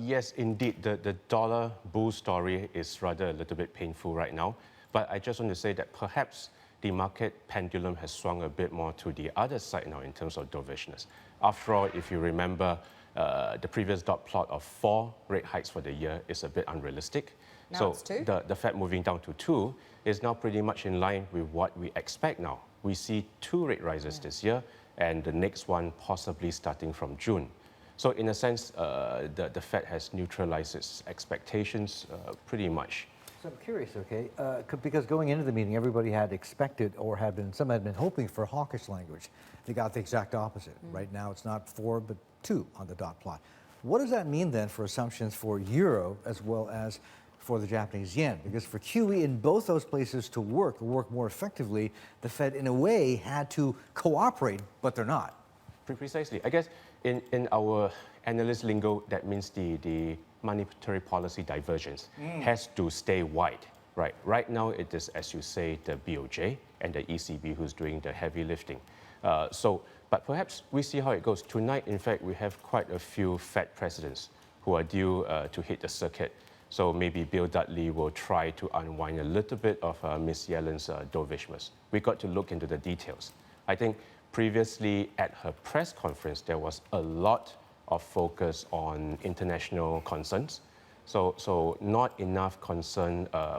Yes, indeed. The dollar bull story is rather a little bit painful right now. But I just want to say that perhaps the market pendulum has swung a bit more to the other side now in terms of dovishness. After all, if you remember, the previous dot plot of 4 rate hikes for the year is a bit unrealistic. Now it's 2. The Fed moving down to 2 is now pretty much in line with what we expect now. We see 2 rate rises this year, and the next one possibly starting from June. So in a sense, the Fed has neutralized its expectations pretty much. So I'm curious, okay, because going into the meeting, everybody had expected or some had been hoping for hawkish language. They got the exact opposite. Right now, it's not 4, but 2 on the dot plot. What does that mean then for assumptions for euro as well as for the Japanese yen? Because for QE in both those places to work more effectively, the Fed in a way had to cooperate, but they're not. Precisely. I guess in our analyst lingo, that means the monetary policy divergence has to stay wide. Right now, it is, as you say, the BOJ and the ECB who's doing the heavy lifting. But perhaps we see how it goes. Tonight, in fact, we have quite a few Fed presidents who are due to hit the circuit. So maybe Bill Dudley will try to unwind a little bit of Ms. Yellen's dovishness. We got to look into the details. I think previously at her press conference, there was a lot of focus on international concerns. So not enough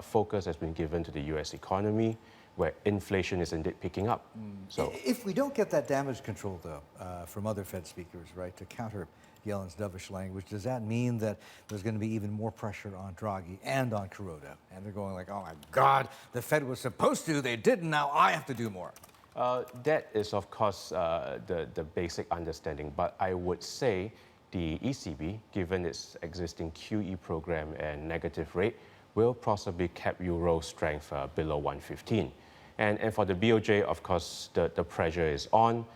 focus has been given to the US economy, where inflation is indeed picking up. So if we don't get that damage control, though, from other Fed speakers, right, to counter Yellen's dovish language, does that mean that there's going to be even more pressure on Draghi and on Kuroda? And they're going like, oh my God, the Fed was supposed to, they didn't, now I have to do more. That is, of course, the basic understanding. But I would say the ECB, given its existing QE program and negative rate, will possibly cap euro strength below 115. And for the BOJ, of course, the pressure is on.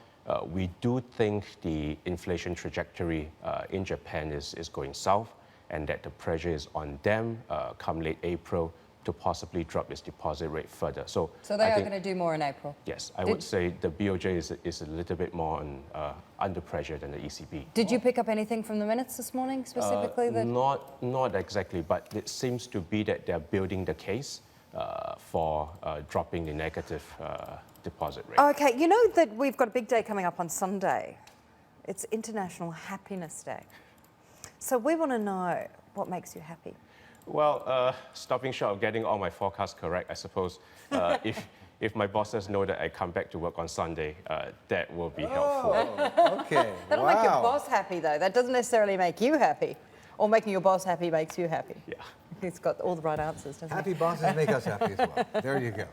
We do think the inflation trajectory in Japan is going south, and that the pressure is on them come late April to possibly drop its deposit rate further. So they are going to do more in April? Yes, I would say the BOJ is a little bit more under pressure than the ECB. Did you pick up anything from the minutes this morning specifically? Not exactly, but it seems to be that they're building the case for dropping the negative deposit rate. Okay, you know that we've got a big day coming up on Sunday. It's International Happiness Day. So we want to know what makes you happy. Well, stopping short of getting all my forecasts correct, I suppose, if my bosses know that I come back to work on Sunday, that will be helpful. Okay. That'll make your boss happy, though. That doesn't necessarily make you happy. Or making your boss happy makes you happy. Yeah. He's got all the right answers, doesn't he? Happy bosses make us happy as well. There you go.